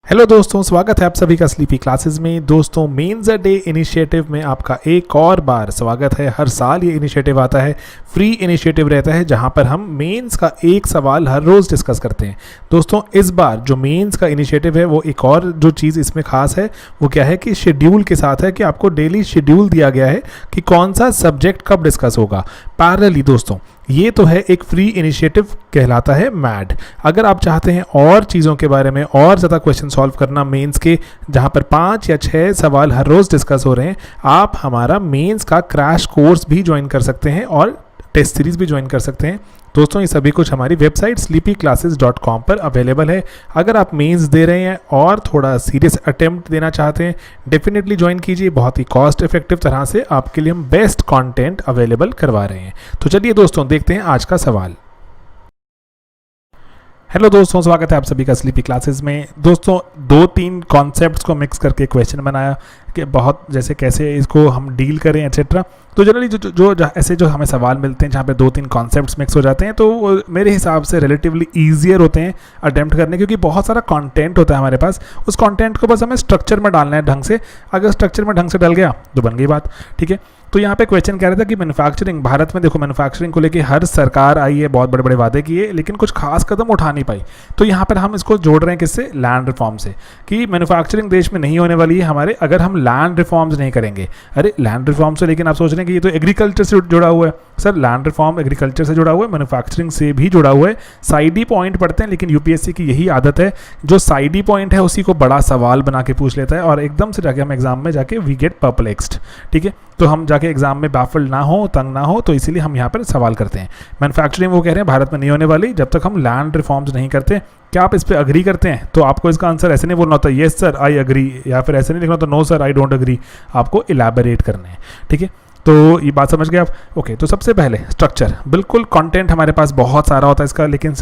Hello दोस्तों, स्वागत है आप सभी का स्लीपी क्लासेस में। दोस्तों, मेंस अ डे इनिशिएटिव में आपका एक और बार स्वागत है। हर साल ये इनिशिएटिव आता है, फ्री इनिशिएटिव रहता है जहां पर हम मेंस का एक सवाल हर रोज़ डिस्कस करते हैं। दोस्तों, इस बार जो मेंस का इनिशिएटिव है वो एक और जो चीज़ इसमें खास है वो क्या है कि शेड्यूल के साथ है कि आपको डेली शेड्यूल दिया गया है कि कौन सा सब्जेक्ट कब डिस्कस होगा। पैरेलली दोस्तों, ये तो है एक फ्री इनिशिएटिव, कहलाता है मैड। अगर आप चाहते हैं और चीज़ों के बारे में और ज़्यादा क्वेश्चन सॉल्व करना मेंस के, जहाँ पर 5 या 6 सवाल हर रोज़ डिस्कस हो रहे हैं, आप हमारा मेंस का क्रैश कोर्स भी ज्वाइन कर सकते हैं और टेस्ट सीरीज़ भी ज्वाइन कर सकते हैं। दोस्तों, ये सभी कुछ हमारी वेबसाइट sleepyclasses.com पर अवेलेबल है। अगर आप मेंस दे रहे हैं और थोड़ा सीरियस अटेम्प्ट देना चाहते हैं, डेफिनेटली ज्वाइन कीजिए। बहुत ही कॉस्ट इफेक्टिव तरह से आपके लिए हम बेस्ट कंटेंट अवेलेबल करवा रहे हैं। तो चलिए दोस्तों, देखते हैं आज का सवाल। हेलो दोस्तों, स्वागत है आप सभी का स्लीपी क्लासेस में। दोस्तों, 2-3 कॉन्सेप्ट्स को मिक्स करके क्वेश्चन बनाया कि बहुत जैसे कैसे इसको हम डील करें एट्सेट्रा। तो जनरली जो ऐसे जो हमें सवाल मिलते हैं जहाँ पे 2-3 कॉन्सेप्ट्स मिक्स हो जाते हैं, तो मेरे हिसाब से रिलेटिवली ईजियर होते हैं अटेम्प्ट करने, क्योंकि बहुत सारा कंटेंट होता है हमारे पास। उस कंटेंट को बस हमें स्ट्रक्चर में डालना है ढंग से। अगर स्ट्रक्चर में ढंग से डल गया तो बन गई बात, ठीक है। तो यहाँ पे क्वेश्चन कह रहा था कि मैन्युफैक्चरिंग, भारत में देखो मैन्युफैक्चरिंग को लेके हर सरकार आई है, बहुत बड़े बड़े वादे किए, लेकिन कुछ खास कदम उठा नहीं पाई। तो यहाँ पर हम इसको जोड़ रहे हैं किससे? लैंड रिफॉर्म से, कि मैन्युफैक्चरिंग देश में नहीं होने वाली है हमारे अगर हम लैंड रिफॉर्म्स नहीं करेंगे। अरे लैंड रिफॉर्म से, लेकिन आप सोच रहे हैं कि ये तो एग्रीकल्चर से जुड़ा हुआ है। सर, लैंड रिफॉर्म एग्रीकल्चर से जुड़ा हुआ है, मैन्युफैक्चरिंग से भी जुड़ा हुआ है। साइड ही पॉइंट पढ़ते हैं, लेकिन यूपीएससी की यही आदत है, जो साइड ही पॉइंट है उसी को बड़ा सवाल बना के पूछ लेता है और एकदम से जाके हम एग्जाम में जाके वी गेट परप्लेक्स्ड, ठीक है। तो हम जाके एग्जाम में बाफल्ड ना हो, तंग ना हो, तो इसीलिए हम यहाँ पर सवाल करते हैं। मैन्युफैक्चरिंग वो कह रहे हैं भारत में नहीं होने वाली जब तक हम लैंड रिफॉर्म्स नहीं करते। क्या आप इस पर अग्री करते हैं? तो आपको इसका आंसर ऐसे नहीं बोलना होता येस सर आई अग्री, या फिर ऐसे नहीं लिखना होता no sir I don't agree. आपको इलैबोरेट करना है, ठीक है। तो ये बात समझ गए आप? ओके। तो सबसे पहले स्ट्रक्चर, बिल्कुल कंटेंट हमारे पास बहुत सारा होता है इसका, लेकिन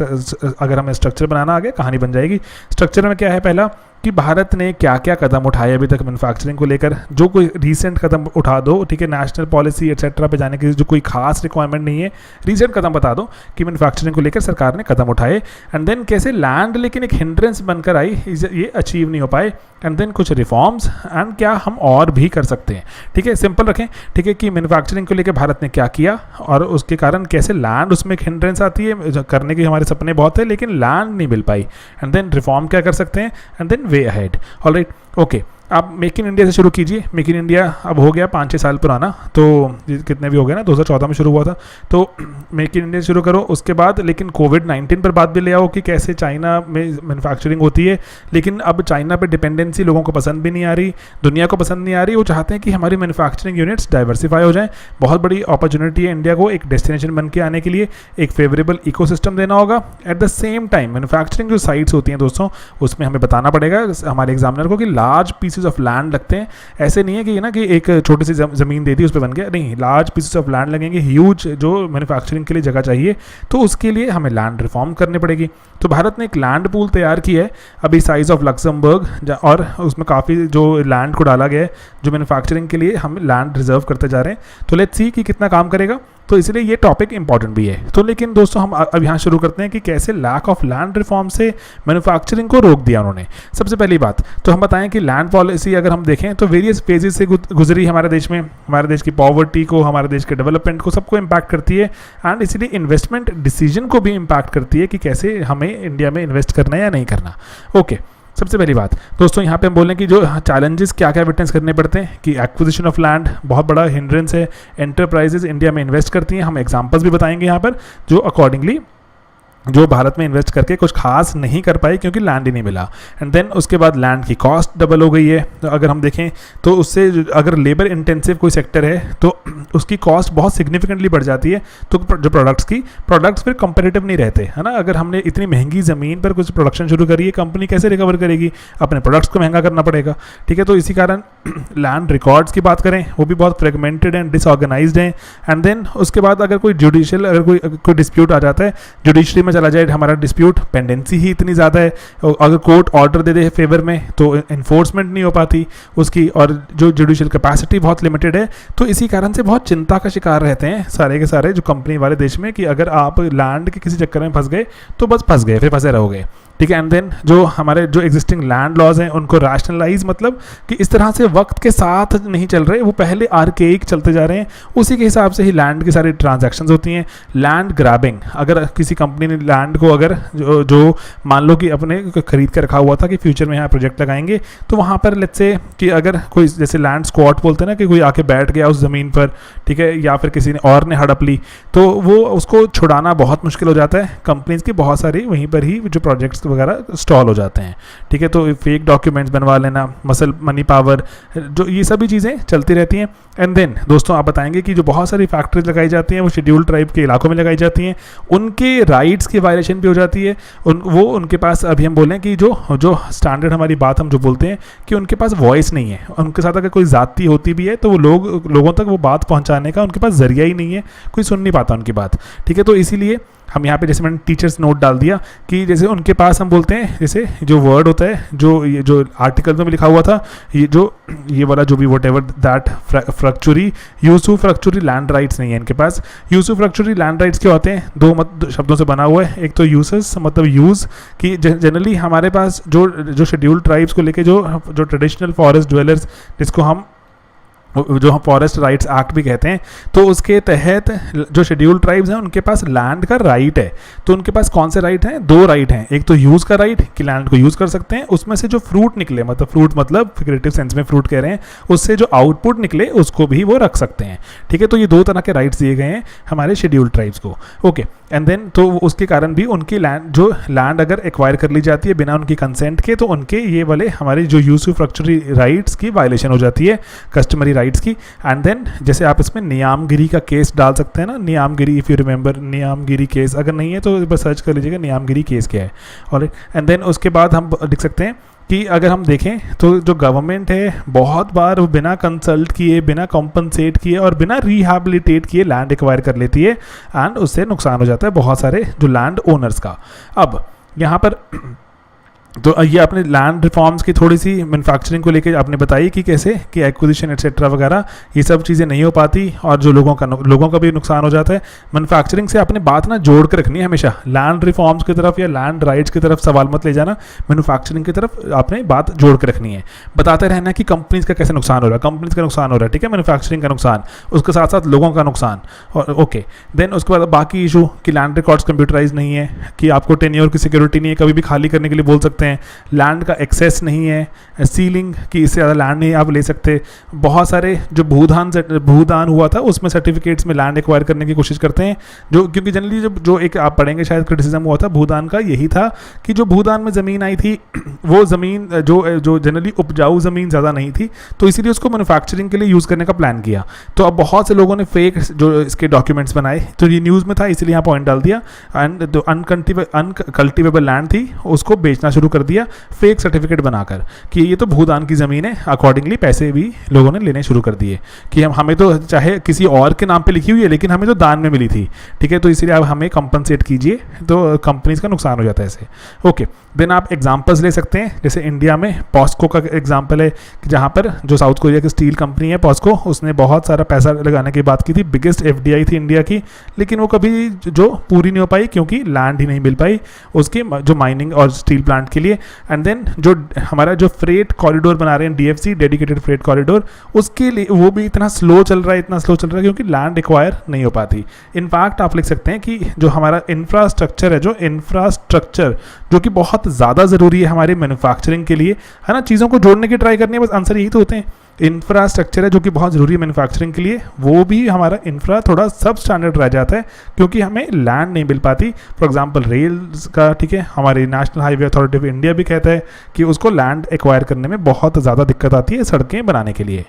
अगर हमें स्ट्रक्चर बनाना आ गया कहानी बन जाएगी। स्ट्रक्चर में क्या है? पहला कि भारत ने क्या क्या कदम उठाए अभी तक मैन्युफैक्चरिंग को लेकर, जो कोई रीसेंट कदम उठा दो, ठीक है। नेशनल पॉलिसी एट्सेट्रा पे जाने की जो कोई खास रिक्वायरमेंट नहीं है, रीसेंट कदम बता दो कि मैन्युफैक्चरिंग को लेकर सरकार ने कदम उठाए। एंड देन कैसे लैंड लेकिन एक हिंड्रेंस बनकर आई, ये अचीव नहीं हो पाए। एंड देन कुछ रिफॉर्म्स एंड क्या हम और भी कर सकते हैं, ठीक है। सिंपल रखें, ठीक है, कि मैन्युफैक्चरिंग को लेकर भारत ने क्या किया और उसके कारण कैसे लैंड उसमें एक हिंड्रेंस आती है। करने के हमारे सपने बहुत है लेकिन लैंड नहीं मिल पाई। एंड देन रिफॉर्म क्या कर सकते हैं, and then way ahead. Alright, okay. आप मेक इन इंडिया से शुरू कीजिए। मेक इन इंडिया अब हो गया 5-6 साल पुराना, तो कितने भी हो गए ना, 2014 में शुरू हुआ था। तो मेक इन इंडिया शुरू करो। उसके बाद लेकिन कोविड-19 पर बात भी ले आओ कि कैसे चाइना में मैन्युफैक्चरिंग होती है, लेकिन अब चाइना पे डिपेंडेंसी लोगों को पसंद भी नहीं आ रही, दुनिया को पसंद नहीं आ रही। वो चाहते हैं कि हमारी मैन्युफैक्चरिंग यूनिट्स डाइवर्सिफाई हो जाएं। बहुत बड़ी अपॉर्चुनिटी है इंडिया को एक डेस्टिनेशन बन के आने के लिए, एक फेवरेबल इकोसिस्टम देना होगा। At the same time manufacturing जो साइट्स होती हैं दोस्तों, उसमें हमें बताना पड़ेगा हमारे एग्जामिनर को कि लार्ज पीसेज ऑफ लैंड लगते हैं। ऐसे नहीं है कि ना कि एक छोटी सी ज़मीन दे दी उस पर बन गया, नहीं, लार्ज पीसेस ऑफ लैंड लगेंगे, ह्यूज जो मैन्युफैक्चरिंग के लिए जगह चाहिए। तो उसके लिए हमें लैंड रिफॉर्म करनी पड़ेगी। तो भारत ने एक लैंड पूल तैयार की है अभी साइज ऑफ लक्समबर्ग, और उसमें काफ़ी जो लैंड को डाला गया है जो मैन्युफैक्चरिंग के लिए हम लैंड रिजर्व करते जा रहे हैं। तो लेट्स सी कि कितना काम करेगा। तो इसलिए ये टॉपिक इंपॉर्टेंट भी है। तो लेकिन दोस्तों, हम अब यहाँ शुरू करते हैं कि कैसे लैक ऑफ लैंड रिफॉर्म से मैन्युफैक्चरिंग को रोक दिया उन्होंने। सबसे पहली बात तो हम बताएं कि लैंड पॉलिसी अगर हम देखें तो वेरियस फेजेस से गुजरी हमारे देश में, हमारे देश की पॉवर्टी को, हमारे देश के डेवलपमेंट को, सबको इम्पैक्ट करती है। एंड इसीलिए इन्वेस्टमेंट डिसीजन को भी इम्पैक्ट करती है कि कैसे हमें इंडिया में इन्वेस्ट करना है या नहीं करना। ओके। सबसे पहली बात दोस्तों, यहाँ पे हम बोलें कि जो चैलेंजेस क्या क्या विटनेस करने पड़ते हैं कि एक्विजिशन ऑफ लैंड बहुत बड़ा हिंड्रेंस है। एंटरप्राइजेज इंडिया में इन्वेस्ट करती हैं, हम एग्जांपल्स भी बताएंगे यहाँ पर, जो अकॉर्डिंगली जो भारत में इन्वेस्ट करके कुछ खास नहीं कर पाए क्योंकि लैंड ही नहीं मिला। एंड देन उसके बाद लैंड की कॉस्ट डबल हो गई है। तो अगर हम देखें तो उससे अगर लेबर इंटेंसिव कोई सेक्टर है तो उसकी कॉस्ट बहुत सिग्निफिकेंटली बढ़ जाती है। तो जो प्रोडक्ट्स फिर कंपेरेटिव नहीं रहते, है ना। अगर हमने इतनी महंगी ज़मीन पर कुछ प्रोडक्शन शुरू करी है, कंपनी कैसे रिकवर करेगी? अपने प्रोडक्ट्स को महंगा करना पड़ेगा, ठीक है। तो इसी कारण लैंड रिकॉर्ड्स की बात करें, वो भी बहुत फ्रेगमेंटेड एंड डिसऑर्गेनाइज्ड हैं। एंड देन उसके बाद अगर कोई जुडिशियल, अगर कोई डिस्प्यूट आ जाता है, जुडिशरी में चला जाए हमारा डिस्प्यूट, पेंडेंसी ही इतनी ज़्यादा है। अगर कोर्ट ऑर्डर दे दे फेवर में तो इन्फोर्समेंट नहीं हो पाती उसकी, और जो जुडिशियल कैपेसिटी बहुत लिमिटेड है। तो इसी कारण से बहुत चिंता का शिकार रहते हैं सारे के सारे जो कंपनी वाले देश में, कि अगर आप लैंड के किसी चक्कर में फंस गए तो बस फंस गए, फिर फंसे रहोगे। ठीक है। एंड देन जो हमारे जो एग्जिस्टिंग लैंड लॉज हैं उनको रैशनलाइज, मतलब कि इस तरह से वक्त के साथ नहीं चल रहे, वो पहले आर्केइक चलते जा रहे हैं, उसी के हिसाब से ही लैंड की सारी ट्रांजैक्शंस होती हैं। लैंड ग्रैबिंग, अगर किसी कंपनी ने लैंड को अगर जो मान लो कि अपने खरीद कर रखा हुआ था कि फ्यूचर में यहाँ प्रोजेक्ट लगाएंगे, तो वहाँ पर लेट्स से कि अगर कोई जैसे लैंड स्क्वाट बोलते हैं ना, कि कोई आके बैठ गया उस ज़मीन पर, ठीक है, या फिर किसी ने और ने हड़प ली, तो वो उसको छुड़ाना बहुत मुश्किल हो जाता है। कंपनीज की बहुत सारी वहीं पर ही जो प्रोजेक्ट्स वगैरह स्टॉल हो जाते हैं, ठीक है। तो फेक डॉक्यूमेंट्स बनवा लेना, मसल मनी पावर, जो ये सभी चीज़ें चलती रहती हैं। एंड देन दोस्तों आप बताएंगे कि जो बहुत सारी फैक्ट्रीज लगाई जाती हैं वो शेड्यूल्ड ट्राइब के इलाकों में लगाई जाती हैं, उनके राइट्स की वायलेशन भी हो जाती है। वो उनके पास, अभी हम बोलें कि जो स्टैंडर्ड हमारी बात हम जो बोलते हैं कि उनके पास वॉइस नहीं है, उनके साथ अगर कोई ज़ाती होती भी है तो वो लोगों तक वो बात पहुंचाने का उनके पास जरिया ही नहीं है, कोई सुन नहीं पाता उनकी बात, ठीक है। तो इसीलिए हम यहाँ पे जैसे मैंने टीचर्स नोट डाल दिया कि जैसे उनके पास हम बोलते हैं, जैसे जो वर्ड होता है, जो आर्टिकल में भी लिखा हुआ था, ये वाला जो भी whatever that usufructuary usufructuary land rights नहीं है इनके पास। यूसुफ्रक्चुरी लैंड राइट्स क्या होते हैं? दो शब्दों से बना हुआ है। एक तो यूसस मतलब यूज़, कि जनरली हमारे पास जो शेड्यूल्ड ट्राइब्स को लेके जो ट्रेडिशनल फॉरेस्ट ड्वेलर्स, जिसको हम फॉरेस्ट राइट्स एक्ट भी कहते हैं, तो उसके तहत जो शेड्यूल्ड ट्राइब्स हैं उनके पास लैंड का राइट है। तो उनके पास कौन से राइट हैं? 2 राइट हैं। एक तो यूज़ का राइट कि लैंड को यूज़ कर सकते हैं, उसमें से जो फ्रूट निकले, मतलब फ्रूट मतलब फिगरेटिव सेंस में फ्रूट कह रहे हैं, उससे जो आउटपुट निकले उसको भी वो रख सकते हैं, ठीक है। तो ये 2 तरह के राइट्स दिए गए हैं हमारे शेड्यूल्ड ट्राइब्स को, ओके। एंड देन तो उसके कारण भी उनकी लैंड अगर एक्वायर कर ली जाती है बिना उनकी कंसेंट के, तो उनके ये वाले हमारे जो यूसुफ्रक्चुरी राइट्स की वायलेशन हो जाती है, कस्टमरी राइट्स की। एंड देन जैसे आप इसमें नियामगिरी का केस डाल सकते हैं ना, Niyamgiri, if you remember Niyamgiri case, अगर नहीं है तो बस सर्च कर लीजिएगा नियामगिरी केस क्या है। और एंड देन उसके बाद हम लिख सकते हैं कि अगर हम देखें तो जो गवर्नमेंट है बहुत बार बिना कंसल्ट किए, बिना कॉम्पनसेट किए और बिना रिहैबिलिटेट किए लैंड एक्वायर कर लेती है, एंड उससे नुकसान हो जाता है बहुत सारे जो लैंड ओनर्स का। अब यहाँ पर तो ये आपने लैंड रिफॉर्म्स की थोड़ी सी मैन्युफैक्चरिंग को लेकर आपने बताई कि कैसे कि एक्विजिशन एटसेट्रा वगैरह ये सब चीज़ें नहीं हो पाती और जो लोगों का भी नुकसान हो जाता है। मैन्युफैक्चरिंग से आपने बात ना जोड़ कर रखनी है हमेशा, लैंड रिफॉर्म्स की तरफ या लैंड राइट्स की तरफ सवाल मत ले जाना, मैन्युफैक्चरिंग की तरफ आपने बात जोड़ कर रखनी है। बताते रहना कि कंपनीज का कैसे नुकसान हो रहा है, कंपनीज का नुकसान हो रहा है, ठीक है, मैन्युफैक्चरिंग का नुकसान, उसके साथ साथ लोगों का नुकसान, और ओके। देन उसके बाद बाकी इशू कि लैंड रिकॉर्ड्स कंप्यूटराइज नहीं है, कि आपको टेन्योर की सिक्योरिटी नहीं है, कभी भी खाली करने के लिए बोल सकते हैं, लैंड का एक्सेस नहीं है, सीलिंग कि इससे ज़्यादा लैंड नहीं आप ले सकते। बहुत सारे जो भूदान हुआ था उसमें सर्टिफिकेट्स में लैंड एक्वायर करने की कोशिश करते हैं, जो क्योंकि जनरली जो एक आप पढ़ेंगे शायद क्रिटिसिज्म हुआ था भूदान का, यही था कि जो भूदान में ज़मीन आई थी वो ज़मीन जो जनरली उपजाऊ ज़मीन ज़्यादा नहीं थी, तो इसीलिए उसको मैन्युफैक्चरिंग के लिए यूज़ करने का प्लान किया। तो अब बहुत से लोगों ने फेक जो इसके डॉक्यूमेंट्स बनाए, तो ये न्यूज़ में था इसलिए यहाँ पॉइंट डाल दिया। एंड जो अनकल्टिवेबल लैंड थी उसको बेचना शुरू कर दिया फेक सर्टिफिकेट बनाकर कि ये तो भूदान की ज़मीन है, अकॉर्डिंगली पैसे भी लोगों ने लेने शुरू कर दिए कि हमें तो चाहे किसी और के नाम पे लिखी हुई है लेकिन हमें तो दान में मिली थी, ठीक है, तो इसलिए आप हमें कंपनसेट कीजिए, तो कंपनीज का नुकसान हो जाता है ऐसे, ओके। देन आप एग्जांपल्स ले सकते हैं, जैसे इंडिया में पॉस्को का एग्जांपल है कि जहाँ पर जो साउथ कोरिया की स्टील कंपनी है पॉस्को, उसने बहुत सारा पैसा लगाने की बात की थी, बिगेस्ट एफडीआई थी इंडिया की, लेकिन वो कभी जो पूरी नहीं हो पाई क्योंकि लैंड ही नहीं मिल पाई उसके जो माइनिंग और स्टील प्लांट के लिए। एंड देन जो हमारा जो फ्रेट कॉरिडोर बना रहे हैं डीएफसी, डेडिकेटेड फ्रेट कॉरिडोर, उसके लिए वो भी इतना स्लो चल रहा है क्योंकि लैंड एक्वायर नहीं हो पाती। इनफैक्ट आप लिख सकते हैं कि जो हमारा इंफ्रास्ट्रक्चर है, जो कि बहुत ज़्यादा ज़रूरी है हमारी मैन्युफैक्चरिंग के लिए, है ना, चीज़ों को जोड़ने की ट्राई करनी है, बस आंसर यही तो होते हैं। इंफ्रास्ट्रक्चर है जो कि बहुत ज़रूरी है मैन्युफैक्चरिंग के लिए, वो भी हमारा इंफ्रा थोड़ा सब स्टैंडर्ड रह जाता है क्योंकि हमें लैंड नहीं मिल पाती। फॉर एग्जांपल रेल्स का, ठीक है, हमारी national highway authority of India भी कहता है कि उसको लैंड एक्वायर करने में बहुत ज़्यादा दिक्कत आती है सड़कें बनाने के लिए,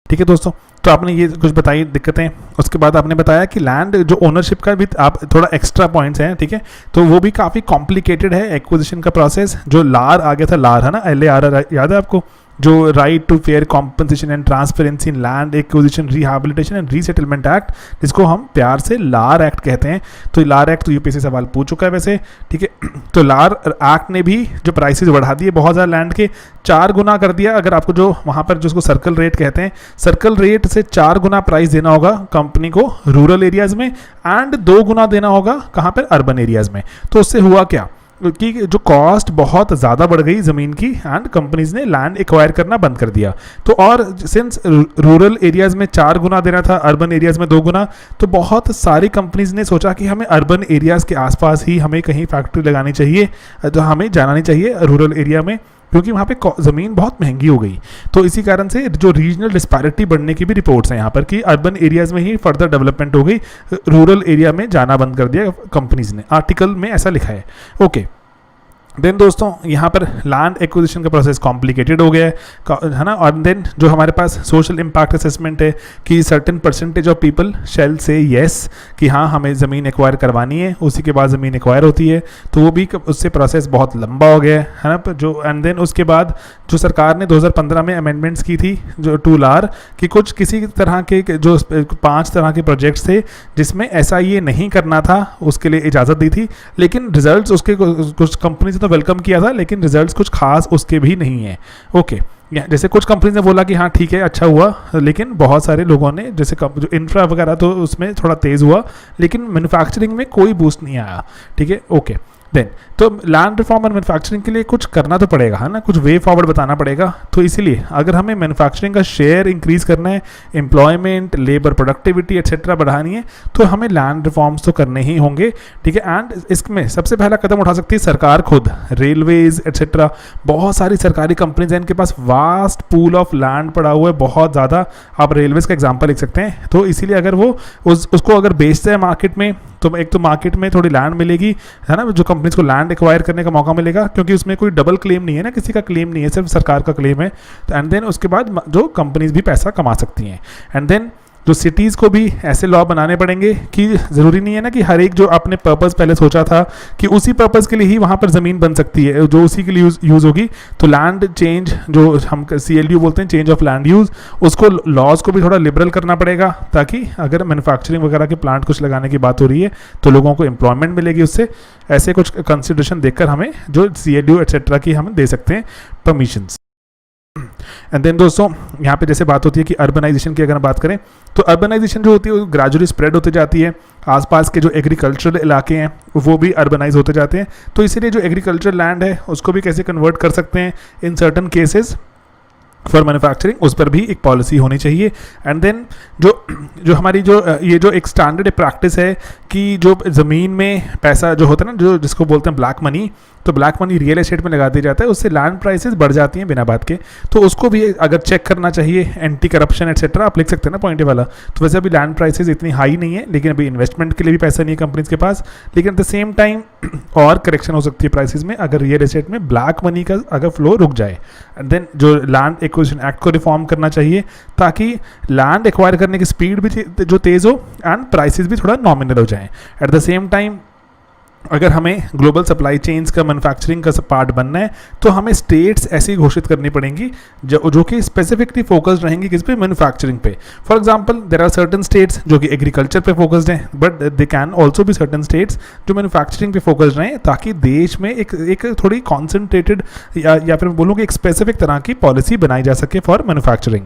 ठीक है दोस्तों। तो आपने ये कुछ बताई दिक्कतें, उसके बाद आपने बताया कि लैंड जो ओनरशिप का भी आप थोड़ा एक्स्ट्रा पॉइंट्स हैं, ठीक है, तो वो भी काफ़ी कॉम्प्लिकेटेड है एक्विजिशन का प्रोसेस। जो लार आ गया था, लार है ना, LAR याद है आपको, जो right to fair compensation and transparency in land acquisition rehabilitation and resettlement act, जिसको हम प्यार से लार एक्ट कहते हैं। तो लार एक्ट तो यूपीएससी सवाल पूछ चुका है वैसे, ठीक है। तो लार एक्ट ने भी जो प्राइसेस बढ़ा दिए बहुत ज़्यादा लैंड के, 4 गुना कर दिया। अगर आपको जो वहाँ पर जिसको सर्कल रेट कहते हैं, सर्कल रेट से 4 गुना प्राइस देना होगा कंपनी को रूरल एरियाज़ में, एंड 2 गुना देना होगा कहाँ पर, अर्बन एरियाज़ में। तो उससे हुआ क्या कि जो कॉस्ट बहुत ज़्यादा बढ़ गई ज़मीन की एंड कंपनीज ने लैंड एक्वायर करना बंद कर दिया। तो और सिंस रूरल एरियाज़ में 4 गुना देना था, अर्बन एरियाज़ में 2 गुना, तो बहुत सारी कंपनीज ने सोचा कि हमें अर्बन एरियाज़ के आसपास ही हमें कहीं फैक्ट्री लगानी चाहिए, तो हमें जाना नहीं चाहिए रूरल एरिया में, क्योंकि वहाँ पे ज़मीन बहुत महंगी हो गई। तो इसी कारण से जो रीजनल डिस्पैरिटी बढ़ने की भी रिपोर्ट्स हैं यहाँ पर कि अर्बन एरियाज़ में ही फर्दर डेवलपमेंट हो गई, रूरल एरिया में जाना बंद कर दिया कंपनीज ने, आर्टिकल में ऐसा लिखा है। ओके, देन दोस्तों यहाँ पर लैंड एक्विजिशन का प्रोसेस कॉम्प्लिकेटेड हो गया है ना। और देन जो हमारे पास सोशल इम्पैक्ट असेसमेंट है कि certain percentage of people shall say yes कि हाँ हमें ज़मीन एक्वायर करवानी है, उसी के बाद ज़मीन एक्वायर होती है, तो वो भी उससे प्रोसेस बहुत लंबा हो गया है ना। जो एंड देन उसके बाद जो सरकार ने 2015 में अमेंडमेंट्स की थी जो टू लार कि कुछ किसी तरह के जो 5 तरह के प्रोजेक्ट्स थे जिसमें ऐसा ये नहीं करना था, उसके लिए इजाज़त दी थी, लेकिन रिजल्ट्स उसके कुछ कंपनीज तो वेलकम किया था, लेकिन रिजल्ट्स कुछ खास उसके भी नहीं है। ओके, जैसे कुछ कंपनीज ने बोला कि हाँ ठीक है अच्छा हुआ, लेकिन बहुत सारे लोगों ने जैसे जो इंफ्रा वगैरह तो उसमें थोड़ा तेज़ हुआ, लेकिन मैन्युफैक्चरिंग में कोई बूस्ट नहीं आया। ठीक है, ओके, देन तो लैंड रिफॉर्म और मैन्युफैक्चरिंग के लिए कुछ करना तो पड़ेगा, है ना, कुछ वे फॉरवर्ड बताना पड़ेगा। तो इसीलिए अगर हमें मैन्युफैक्चरिंग का शेयर इंक्रीज करना है, एम्प्लॉयमेंट, लेबर प्रोडक्टिविटी एक्सेट्रा बढ़ानी है, तो हमें लैंड रिफॉर्म्स तो करने ही होंगे। ठीक है, एंड इसमें सबसे पहला कदम उठा सकती है सरकार खुद, रेलवेज एक्सेट्रा, बहुत सारी सरकारी कंपनीज हैं, इनके पास वास्ट पूल ऑफ लैंड पड़ा हुआ है, बहुत ज़्यादा। आप रेलवेज का एग्जाम्पल लिख सकते हैं। तो इसीलिए अगर वो उसको अगर बेचते हैं मार्केट में, तो एक तो मार्केट में थोड़ी लैंड मिलेगी, है ना, जो कंपनीज को लैंड एक्वायर करने का मौका मिलेगा, क्योंकि उसमें कोई डबल क्लेम नहीं है ना, किसी का क्लेम नहीं है, सिर्फ सरकार का क्लेम है। तो एंड देन उसके बाद जो कंपनीज भी पैसा कमा सकती हैं। एंड देन जो सिटीज़ को भी ऐसे लॉ बनाने पड़ेंगे कि ज़रूरी नहीं है ना कि हर एक जो आपने पर्पस पहले सोचा था कि उसी पर्पस के लिए ही वहाँ पर ज़मीन बन सकती है, जो उसी के लिए यूज़ होगी। तो लैंड चेंज, जो हम CLU बोलते हैं, चेंज ऑफ लैंड यूज़, उसको लॉज को भी थोड़ा लिबरल करना पड़ेगा, ताकि अगर मैन्युफैक्चरिंग वगैरह के प्लांट कुछ लगाने की बात हो रही है तो लोगों को एम्प्लॉयमेंट मिलेगी उससे। ऐसे कुछ कंसिडरेशन देखकर हमें जो CLU एक्सेट्रा की हम दे सकते हैं परमिशंस। एंड देन दोस्तों यहाँ पे जैसे बात होती है कि अर्बनाइजेशन की अगर हम बात करें, तो अर्बनाइजेशन जो होती है वो ग्रेजुअली स्प्रेड होते जाती है, आसपास के जो एग्रीकल्चरल इलाके हैं वो भी अर्बनाइज होते जाते हैं। तो इसीलिए जो एग्रीकल्चरल लैंड है उसको भी कैसे कन्वर्ट कर सकते हैं in certain cases for manufacturing, उस पर भी एक पॉलिसी होनी चाहिए। एंड देन जो हमारी ये जो एक स्टैंडर्ड प्रैक्टिस है कि जो ज़मीन में पैसा जो होता है ना, जो जिसको बोलते हैं ब्लैक मनी, तो ब्लैक मनी रियल एस्टेट में लगा दिया जाता है, उससे लैंड प्राइसेस बढ़ जाती हैं बिना बात के। तो उसको भी अगर चेक करना चाहिए, एंटी करप्शन एक्सेट्रा आप लिख सकते हैं ना पॉइंट वाला। तो वैसे अभी लैंड प्राइसेस इतनी हाई नहीं है, लेकिन अभी इन्वेस्टमेंट के लिए भी पैसा नहीं है कंपनीज के पास, लेकिन एट द सेम टाइम और करेक्शन हो सकती है प्राइसेस में अगर रियल एस्टेट में ब्लैक मनी का अगर फ्लो रुक जाए। एंड देन जो लैंड एक्विजिशन एक्ट को रिफॉर्म करना चाहिए, ताकि लैंड एक्वायर करने की स्पीड भी जो तेज़ हो एंड प्राइसेस भी थोड़ा नॉमिनल हो जाए। एट द सेम टाइम अगर हमें ग्लोबल सप्लाई चेन्स का मैन्युफैक्चरिंग का पार्ट बनना है, तो हमें स्टेट्स ऐसी घोषित करनी पड़ेंगी जो कि स्पेसिफिकली फोकस्ड रहेंगी किस पे, मैन्युफैक्चरिंग पे। For example there are certain states जो कि एग्रीकल्चर पे फोकस्ड हैं, but they can also be certain states जो मैन्युफैक्चरिंग पे फोकस्ड रहें, ताकि देश में एक थोड़ी कॉन्सेंट्रेटेड या फिर बोलूँ कि एक स्पेसिफिक तरह की पॉलिसी बनाई जा सके फॉर मैन्युफैक्चरिंग,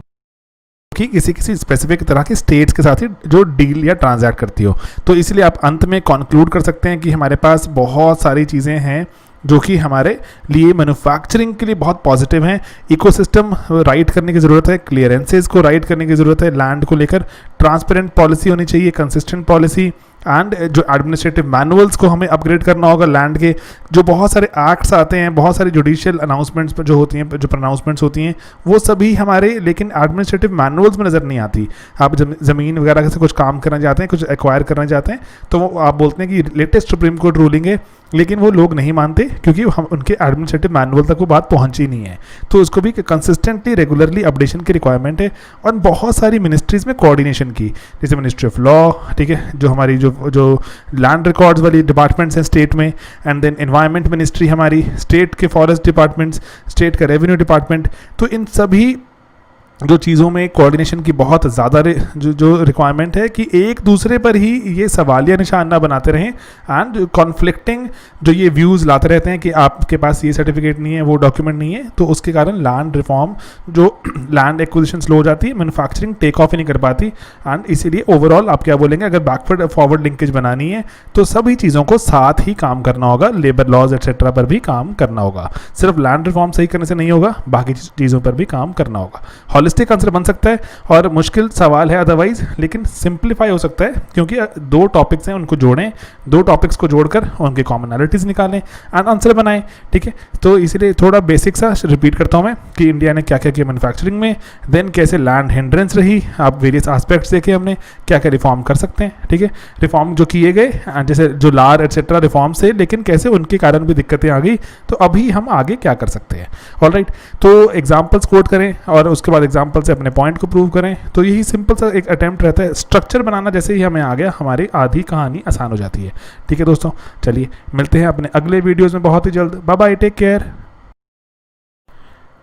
कि किसी स्पेसिफिक तरह के स्टेट्स के साथ ही जो डील या ट्रांजैक्ट करती हो। तो इसलिए आप अंत में कंक्लूड कर सकते हैं कि हमारे पास बहुत सारी चीज़ें हैं जो कि हमारे लिए मैन्युफैक्चरिंग के लिए बहुत पॉजिटिव हैं। इकोसिस्टम राइट करने की ज़रूरत है, क्लियरेंसेस को राइट करने की ज़रूरत है, लैंड को लेकर ट्रांसपेरेंट पॉलिसी होनी चाहिए, कंसिस्टेंट पॉलिसी, एंड जो एडमिनिस्ट्रेटिव मैनुअल्स को हमें अपग्रेड करना होगा लैंड के। जो बहुत सारे एक्ट्स आते हैं, बहुत सारी जुडिशियल अनाउंसमेंट्स जो होती हैं, जो प्रोनाउंसमेंट्स होती हैं, वो सभी हमारे लेकिन एडमिनिस्ट्रेटिव मैनुअल्स में नज़र नहीं आती। आप ज़मीन वगैरह से कुछ काम करना चाहते हैं, कुछ एक्वायर करना चाहते हैं, तो वो आप बोलते हैं कि लेटेस्ट सुप्रीम कोर्ट रूलिंग है, लेकिन वो लोग नहीं मानते क्योंकि हम उनके एडमिनिस्ट्रेटिव मैनुअल तक वो बात पहुंची नहीं है। तो उसको भी कंसिस्टेंटली रेगुलरली अपडेशन की रिक्वायरमेंट है। और बहुत सारी मिनिस्ट्रीज़ में कोऑर्डिनेशन की, जैसे मिनिस्ट्री ऑफ लॉ, ठीक है, जो हमारी जो लैंड रिकॉर्ड्स वाली डिपार्टमेंट्स हैं स्टेट में, एंड देन एनवायरनमेंट मिनिस्ट्री हमारी, स्टेट के फॉरेस्ट डिपार्टमेंट्स, स्टेट का रेवेन्यू डिपार्टमेंट, तो इन सभी जो चीज़ों में कोऑर्डिनेशन की बहुत ज़्यादा जो रिक्वायरमेंट है कि एक दूसरे पर ही ये सवालिया निशान ना बनाते रहें एंड कॉन्फ्लिक्टिंग जो ये व्यूज़ लाते रहते हैं कि आपके पास ये सर्टिफिकेट नहीं है, वो डॉक्यूमेंट नहीं है, तो उसके कारण लैंड रिफॉर्म जो लैंड एक्विजिशन स्लो हो जाती है, मैन्युफैक्चरिंग टेक ऑफ ही नहीं कर पाती। एंड इसीलिए ओवरऑल आप क्या बोलेंगे, अगर बैकवर्ड फॉरवर्ड लिंकेज बनानी है तो सभी चीज़ों को साथ ही काम करना होगा, लेबर लॉज एक्सेट्रा पर भी काम करना होगा। सिर्फ लैंड रिफॉर्म सही करने से नहीं होगा, बाकी चीज़ों पर भी काम करना होगा। हॉलिस्टिक आंसर बन सकता है और मुश्किल सवाल है अदरवाइज, लेकिन सिंप्लीफाई हो सकता है क्योंकि दो टॉपिक्स हैं, उनको जोड़ें, दो टॉपिक्स को जोड़कर उनकी कॉमनैलिटीज़ निकालें एंड आंसर बनाएं। ठीक है, तो इसीलिए थोड़ा बेसिक सा रिपीट करता हूं मैं कि इंडिया ने क्या क्या किया मैन्युफैक्चरिंग में, देन कैसे लैंड हिंड्रेंस रही, आप वेरियस एस्पेक्ट्स देखे हमने, क्या क्या रिफॉर्म कर सकते हैं। ठीक है, रिफॉर्म जो किए गए जैसे जो लार एटसेट्रा रिफॉर्म से, लेकिन कैसे उनके कारण भी दिक्कतें आ गई, तो अभी हम आगे क्या कर सकते हैं। ऑलराइट, तो एग्जाम्पल्स कोट करें और उसके बाद एग्जाम्पल से अपने पॉइंट को प्रूव करें। तो यही सिंपल सा एक अटेम्प्ट रहता है, स्ट्रक्चर बनाना जैसे ही हमें आ गया, हमारी आधी कहानी आसान हो जाती है। ठीक है दोस्तों, चलिए मिलते हैं अपने अगले वीडियोस में बहुत ही जल्द। Bye bye, take care.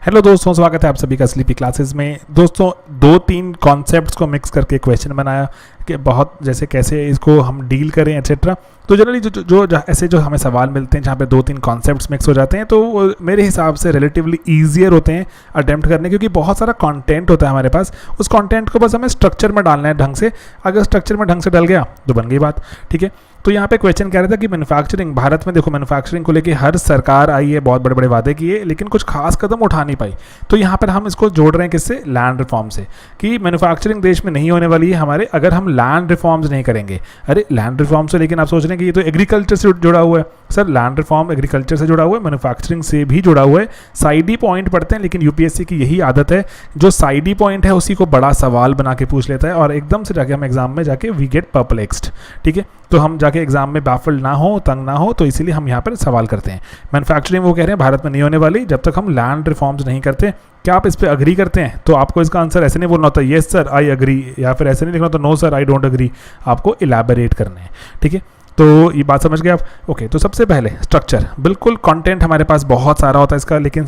Hello दोस्तों, स्वागत है आप सभी का स्लीपी क्लासेस में। दोस्तों 2-3 कॉन्सेप्ट्स को मिक्स करके क्वेश्चन बनाया कि बहुत जैसे कैसे इसको हम डील करें एट्सेट्रा। तो जनरली जो ऐसे जो हमें सवाल मिलते हैं जहाँ पे 2-3 कॉन्सेप्ट्स मिक्स हो जाते हैं, तो मेरे हिसाब से रिलेटिवली ईजियर होते हैं अटेम्प्ट करने, क्योंकि बहुत सारा कंटेंट होता है हमारे पास। उस कंटेंट को बस हमें स्ट्रक्चर में डालना है ढंग से। अगर स्ट्रक्चर में ढंग से डल गया तो बन गई बात। ठीक है, तो यहाँ पे क्वेश्चन कह रहा था कि मैन्युफैक्चरिंग, भारत में देखो मैन्युफैक्चरिंग को लेके हर सरकार आई है, बहुत बड़े बड़े वादे किए, लेकिन कुछ खास कदम उठा नहीं पाई। तो यहाँ पर हम इसको जोड़ रहे हैं किससे, लैंड रिफॉर्म से, कि मैन्युफैक्चरिंग देश में नहीं होने वाली है हमारे अगर हम लैंड रिफॉर्म्स नहीं करेंगे। अरे लैंड रिफॉर्म से, लेकिन आप सोच रहे हैं कि ये तो एग्रीकल्चर से जुड़ा हुआ है। सर लैंड रिफॉर्म एग्रीकल्चर से जुड़ा हुआ है, मैन्युफैक्चरिंग से भी जुड़ा हुआ है। साइड ही पॉइंट पढ़ते हैं, लेकिन यूपीएससी की यही आदत है, जो साइड ही पॉइंट है उसी को बड़ा सवाल बना के पूछ लेता है और एकदम से जाके हम एग्जाम में जाके वी गेट परप्लेक्स्ड। ठीक है, तो हम जाके एग्जाम में बाफल्ड ना हो, तंग ना हो, तो इसीलिए हम यहाँ पर सवाल करते हैं। मैन्युफैक्चरिंग वो कह रहे हैं भारत में नहीं होने वाली जब तक हम लैंड रिफॉर्म्स नहीं करते। क्या आप इस पर अग्री करते हैं? तो आपको इसका आंसर ऐसे नहीं बोलना होता येस सर आई अग्री, या फिर ऐसे नहीं लिखना होता no sir I don't agree. आपको इलैबोरेट करना है। ठीक है, तो ये बात समझ गए आप? ओके, तो सबसे पहले स्ट्रक्चर, बिल्कुल कंटेंट हमारे पास बहुत सारा होता है इसका, लेकिन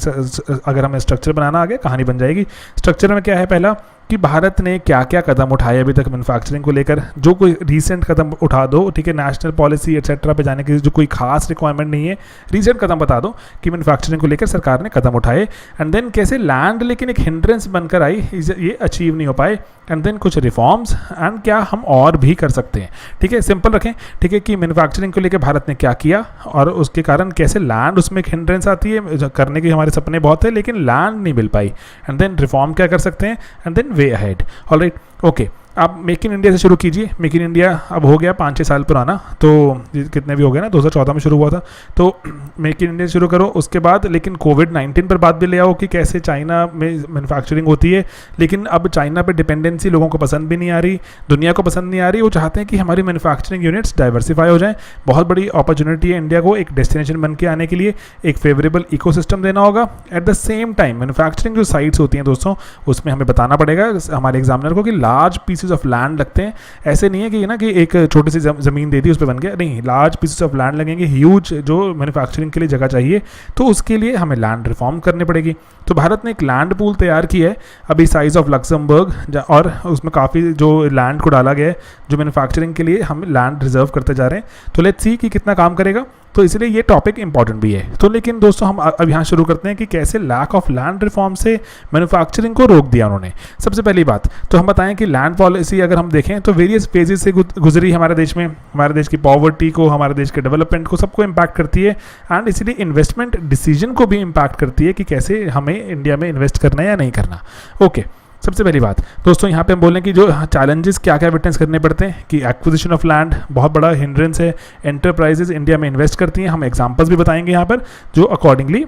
अगर हमें स्ट्रक्चर बनाना आ गया कहानी बन जाएगी। स्ट्रक्चर में क्या है, पहला कि भारत ने क्या क्या कदम उठाए अभी तक मैन्युफैक्चरिंग को लेकर, जो कोई रीसेंट कदम उठा दो। ठीक है, नेशनल पॉलिसी एटसेट्रा पे जाने की जो कोई खास रिक्वायरमेंट नहीं है, रीसेंट कदम बता दो कि मैन्युफैक्चरिंग को लेकर सरकार ने कदम उठाए। एंड देन कैसे लैंड लेकिन एक हिंड्रेंस बनकर आई, ये अचीव नहीं हो पाए। एंड देन कुछ रिफॉर्म्स एंड क्या हम और भी कर सकते हैं। ठीक है, सिंपल रखें। ठीक है, कि मैन्युफैक्चरिंग को लेकर भारत ने क्या किया और उसके कारण कैसे लैंड उसमें एक हिंड्रेंस आती है, करने के हमारे सपने बहुत है लेकिन लैंड नहीं मिल पाई। एंड देन रिफॉर्म क्या कर सकते हैं, and then way ahead. Alright, okay, आप मेक इन इंडिया से शुरू कीजिए। मेक इन इंडिया अब हो गया 5-6 साल पुराना, तो कितने भी हो गए ना, 2014 में शुरू हुआ था। तो मेक इन इंडिया शुरू करो, उसके बाद लेकिन कोविड-19 पर बात भी ले आओ कि कैसे चाइना में मैन्युफैक्चरिंग होती है, लेकिन अब चाइना पे डिपेंडेंसी लोगों को पसंद भी नहीं आ रही, दुनिया को पसंद नहीं आ रही। वो चाहते हैं कि हमारी मैन्युफैक्चरिंग यूनिट्स डाइवर्सिफाई हो जाएं। बहुत बड़ी अपॉर्चुनिटी है इंडिया को एक डेस्टिनेशन बन के आने के लिए, एक फेवरेबल इकोसिस्टम देना होगा। At the same time manufacturing जो साइट्स होती हैं दोस्तों, उसमें हमें बताना पड़ेगा हमारे एग्जामिनर को कि लार्ज पीसेज ऑफ लैंड लगते हैं। ऐसे नहीं है कि ना कि एक छोटी सी ज़मीन दे दी उस पर बन गया, नहीं, लार्ज पीसेस ऑफ लैंड लगेंगे, ह्यूज जो मैन्युफैक्चरिंग के लिए जगह चाहिए, तो उसके लिए हमें लैंड रिफॉर्म करनी पड़ेगी। तो भारत ने एक लैंड पूल तैयार की है अभी साइज ऑफ लक्समबर्ग, और उसमें काफ़ी जो लैंड को डाला गया है जो मैन्युफैक्चरिंग के लिए हम लैंड रिजर्व करते जा रहे हैं। तो लेट्स सी कि कितना काम करेगा, तो इसलिए ये टॉपिक इंपॉर्टेंट भी है। तो लेकिन दोस्तों हम अब यहाँ शुरू करते हैं कि कैसे लैक ऑफ लैंड रिफॉर्म से मैन्युफैक्चरिंग को रोक दिया उन्होंने। सबसे पहली बात तो हम बताएं कि लैंड पॉलिसी अगर हम देखें तो वेरियस फेजेस से गुजरी हमारे देश में, हमारे देश की पॉवर्टी को, हमारे देश के डेवलपमेंट को, सबको इम्पैक्ट करती है। एंड इसीलिए इन्वेस्टमेंट डिसीजन को भी इम्पैक्ट करती है कि कैसे हमें इंडिया में इन्वेस्ट करना है या नहीं करना। ओके, सबसे पहली बात दोस्तों यहाँ पे हम बोलें कि जो चैलेंजेस क्या क्या विटनेस करने पड़ते हैं कि एक्विजिशन ऑफ लैंड बहुत बड़ा हिंड्रेंस है, एंटरप्राइजेज इंडिया में इन्वेस्ट करती हैं। हम एग्जांपल्स भी बताएंगे यहाँ पर जो अकॉर्डिंगली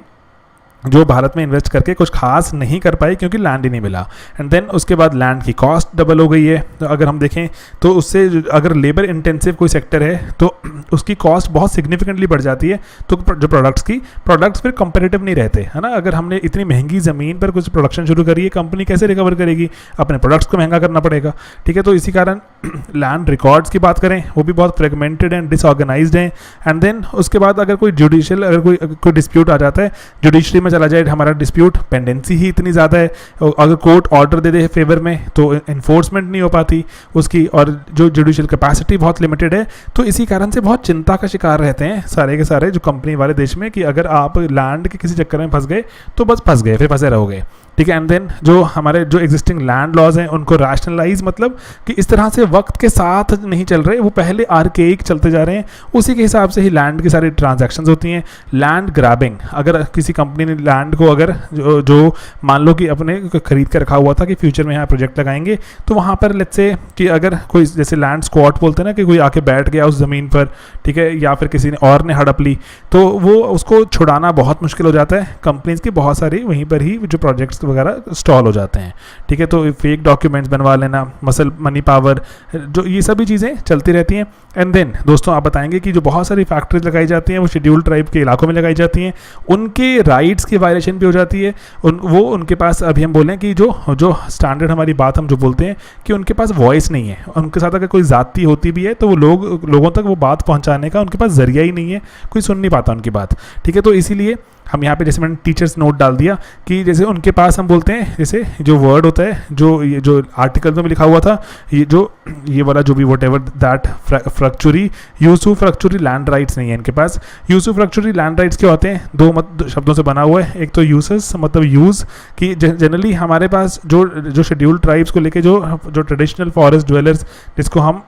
जो भारत में इन्वेस्ट करके कुछ खास नहीं कर पाए क्योंकि लैंड ही नहीं मिला। एंड देन उसके बाद लैंड की कॉस्ट डबल हो गई है। तो अगर हम देखें तो उससे अगर लेबर इंटेंसिव कोई सेक्टर है तो उसकी कॉस्ट बहुत सिग्निफिकेंटली बढ़ जाती है। तो जो प्रोडक्ट्स फिर कंपेरेटिव नहीं रहते, है ना। अगर हमने इतनी महंगी ज़मीन पर कुछ प्रोडक्शन शुरू करी है, कंपनी कैसे रिकवर करेगी? अपने प्रोडक्ट्स को महंगा करना पड़ेगा। ठीक है, तो इसी कारण लैंड रिकॉर्ड्स की बात करें वो भी बहुत फ्रेगमेंटेड एंड डिसऑर्गेनाइज्ड हैं। एंड देन उसके बाद अगर कोई जुडिशियल अगर कोई डिस्प्यूट आ जाता है, जुडिशरी में चला जाए हमारा डिस्प्यूट, पेंडेंसी ही इतनी ज़्यादा है, अगर कोर्ट ऑर्डर दे दे फेवर में तो इन्फोर्समेंट नहीं हो पाती उसकी, और जो जुडिशियल कैपेसिटी बहुत लिमिटेड है। तो इसी कारण से बहुत चिंता का शिकार रहते हैं सारे के सारे जो कंपनी वाले देश में कि अगर आप लैंड के किसी चक्कर में फंस गए तो बस फंस गए, फिर फंसे रहोगे, ठीक है। एंड देन जो हमारे जो एग्जिस्टिंग लैंड लॉज हैं उनको रैशनलाइज, मतलब कि इस तरह से वक्त के साथ नहीं चल रहे, वो पहले आर्केइक चलते जा रहे हैं, उसी के हिसाब से ही लैंड की सारी ट्रांजैक्शंस होती हैं। लैंड ग्रैबिंग, अगर किसी कंपनी ने लैंड को अगर जो मान लो कि अपने खरीद कर रखा हुआ था कि फ्यूचर में यहाँ प्रोजेक्ट लगाएंगे, तो वहाँ पर लेट्स से कि अगर कोई जैसे लैंड स्क्वाट बोलते हैं ना कि कोई आके बैठ गया उस ज़मीन पर, ठीक है, या फिर किसी ने और ने हड़प ली, तो वो उसको छुड़ाना बहुत मुश्किल हो जाता है। कंपनीज की बहुत सारी वहीं पर ही जो प्रोजेक्ट्स वगैरह स्टॉल हो जाते हैं, ठीक है। तो फेक डॉक्यूमेंट्स बनवा लेना, मसल मनी पावर, जो ये सभी चीज़ें चलती रहती हैं। एंड देन दोस्तों आप बताएंगे कि जो बहुत सारी फैक्ट्रीज लगाई जाती हैं वो शेड्यूल्ड ट्राइब के इलाकों में लगाई जाती हैं, उनके राइट्स की वायलेशन भी हो जाती है। वो उनके पास, अभी हम बोलें कि जो स्टैंडर्ड हमारी बात हम जो बोलते हैं कि उनके पास वॉइस नहीं है, उनके साथ अगर कोई ज़ाती होती भी है तो वो लोगों तक वो बात पहुंचाने का उनके पास जरिया ही नहीं है, कोई सुन नहीं पाता उनकी बात, ठीक है। तो इसीलिए हम यहाँ पे जैसे मैंने टीचर्स नोट डाल दिया कि जैसे उनके पास हम बोलते हैं जैसे जो वर्ड होता है जो आर्टिकल में भी लिखा हुआ था, ये वाला जो भी whatever that usufructuary usufructuary land rights नहीं है इनके पास। यूसुफ्रक्चुरी लैंड राइट्स क्या होते हैं, दो शब्दों से बना हुआ है। एक तो यूसस मतलब यूज़, कि जनरली हमारे पास जो शेड्यूल्ड ट्राइब्स को लेके जो ट्रेडिशनल फॉरेस्ट ड्वेलर्स, जिसको हम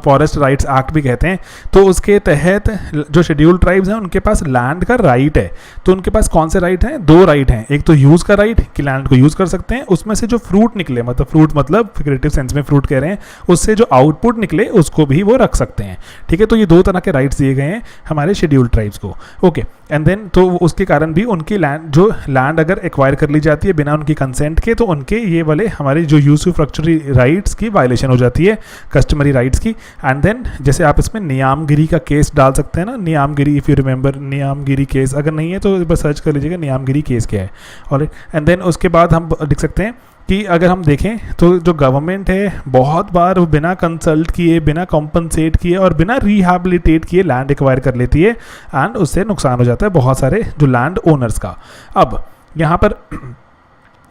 फॉरेस्ट राइट्स एक्ट भी कहते हैं, तो उसके तहत जो शेड्यूल्ड ट्राइब्स हैं उनके पास लैंड का राइट है। तो उनके पास कौन से राइट हैं, दो राइट हैं। एक तो यूज़ का राइट कि लैंड को यूज़ कर सकते हैं, उसमें से जो फ्रूट निकले, मतलब फ्रूट मतलब फिगरेटिव सेंस में फ्रूट कह रहे हैं, उससे जो आउटपुट निकले उसको भी वो रख सकते हैं, ठीक है। तो ये दो तरह के राइट्स दिए गए हैं हमारे शेड्यूल्ड ट्राइब्स को, ओके। एंड देन तो उसके कारण भी उनकी लैंड अगर एक्वायर कर ली जाती है बिना उनकी कंसेंट के, तो उनके ये वाले हमारे जो यूसुफ्रक्चुरी राइट्स की वायलेशन हो जाती है, कस्टमरी राइट्स की। एंड देन जैसे आप इसमें नियामगिरी का केस डाल सकते हैं ना, Niyamgiri, if you remember Niyamgiri case, अगर नहीं है तो बस सर्च कर लीजिएगा नियामगिरी केस क्या है। और एंड देन उसके बाद हम लिख सकते हैं कि अगर हम देखें तो जो गवर्नमेंट है बहुत बार बिना कंसल्ट किए, बिना कॉम्पनसेट किए और बिना रिहैबिलिटेट किए लैंड एक्वायर कर लेती है, एंड उससे नुकसान हो जाता है बहुत सारे जो लैंड ओनर्स का। अब यहाँ पर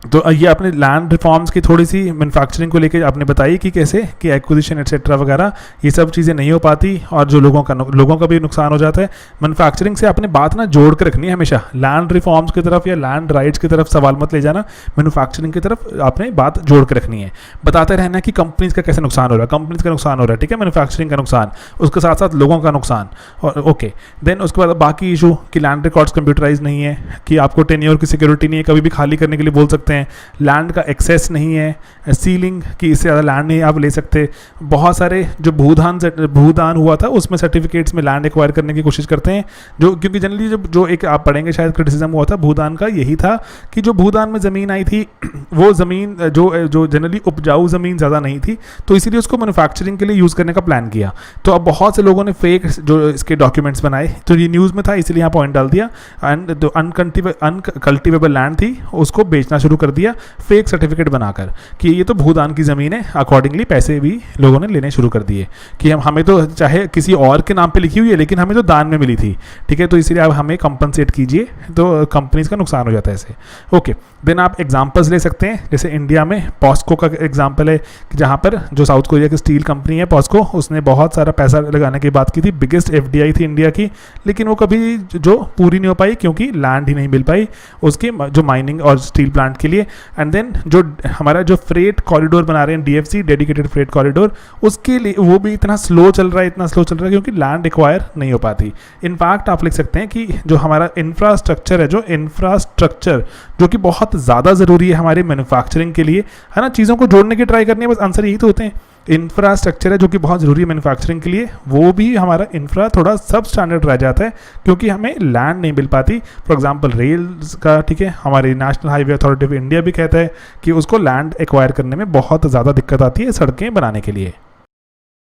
तो ये आपने लैंड रिफॉर्म्स की थोड़ी सी मैन्युफैक्चरिंग को लेकर आपने बताई कि कैसे कि एक्विजिशन एटसेट्रा वगैरह ये सब चीज़ें नहीं हो पाती और जो लोगों का भी नुकसान हो जाता है। मैन्युफैक्चरिंग से आपने बात ना जोड़ कर रखनी है हमेशा, लैंड रिफॉर्म्स की तरफ या लैंड राइट्स की तरफ सवाल मत ले जाना, मैन्युफैक्चरिंग की तरफ आपने बात जोड़ कर रखनी है। बताते रहना कि कंपनीज का कैसे नुकसान हो रहा है, कंपनीज का नुकसान हो रहा है, ठीक है, मैन्युफैक्चरिंग का नुकसान, उसके साथ साथ लोगों का नुकसान, और ओके। देन उसके बाद बाकी इशू कि लैंड रिकॉर्ड्स कंप्यूटराइज नहीं है, कि आपको टेन्योर की सिक्योरिटी नहीं है, कभी भी खाली करने के लिए बोल सकते हैं, लैंड का एक्सेस नहीं है, सीलिंग कि इससे ज़्यादा लैंड नहीं आप ले सकते। बहुत सारे जो भूदान हुआ था उसमें सर्टिफिकेट्स में लैंड एक्वायर करने की कोशिश करते हैं, जो क्योंकि जनरली जो एक आप पढ़ेंगे शायद क्रिटिसिज्म हुआ था भूदान का, यही था कि जो भूदान में ज़मीन आई थी वो ज़मीन जो जनरली उपजाऊ ज़मीन ज़्यादा नहीं थी, तो इसीलिए उसको मैन्युफैक्चरिंग के लिए यूज़ करने का प्लान किया। तो अब बहुत से लोगों ने फेक जो इसके डॉक्यूमेंट्स बनाए, तो ये न्यूज़ में था इसलिए यहाँ पॉइंट डाल दिया। एंड जो अनकल्टिवेबल लैंड थी उसको बेचना शुरू कर दिया फेक सर्टिफिकेट बनाकर कि ये तो भूदान की ज़मीन है, अकॉर्डिंगली पैसे भी लोगों ने लेने शुरू कर दिए कि हमें तो चाहे किसी और के नाम पे लिखी हुई है लेकिन हमें तो दान में मिली थी, ठीक है, तो इसलिए आप हमें कंपनसेट कीजिए, तो कंपनीज का नुकसान हो जाता है ऐसे, ओके। देन आप एग्जांपल्स ले सकते हैं, जैसे इंडिया में पॉस्को का एग्जांपल है कि जहाँ पर जो साउथ कोरिया की स्टील कंपनी है पॉस्को, उसने बहुत सारा पैसा लगाने की बात की थी, बिगेस्ट एफडीआई थी इंडिया की, लेकिन वो कभी जो पूरी नहीं हो पाई क्योंकि लैंड ही नहीं मिल पाई उसके जो माइनिंग और स्टील प्लांट के लिए। एंड देन जो हमारा जो फ्रेट कॉरिडोर बना रहे हैं डीएफसी, डेडिकेटेड फ्रेट कॉरिडोर, उसके लिए वो भी इतना स्लो चल रहा है क्योंकि लैंड एक्वायर नहीं हो पाती। इनफैक्ट आप लिख सकते हैं कि जो हमारा इंफ्रास्ट्रक्चर है, जो कि बहुत ज़्यादा ज़रूरी है हमारी मैन्युफैक्चरिंग के लिए, है ना, चीज़ों को जोड़ने की ट्राई करनी है, बस आंसर यही तो होते हैं। इंफ्रास्ट्रक्चर है जो कि बहुत ज़रूरी है मैन्युफैक्चरिंग के लिए, वो भी हमारा इंफ्रा थोड़ा सब स्टैंडर्ड रह जाता है क्योंकि हमें लैंड नहीं मिल पाती। फॉर एग्जांपल रेल्स का, ठीक है, हमारी national highway authority of India भी कहता है कि उसको लैंड एक्वायर करने में बहुत ज़्यादा दिक्कत आती है सड़कें बनाने के लिए,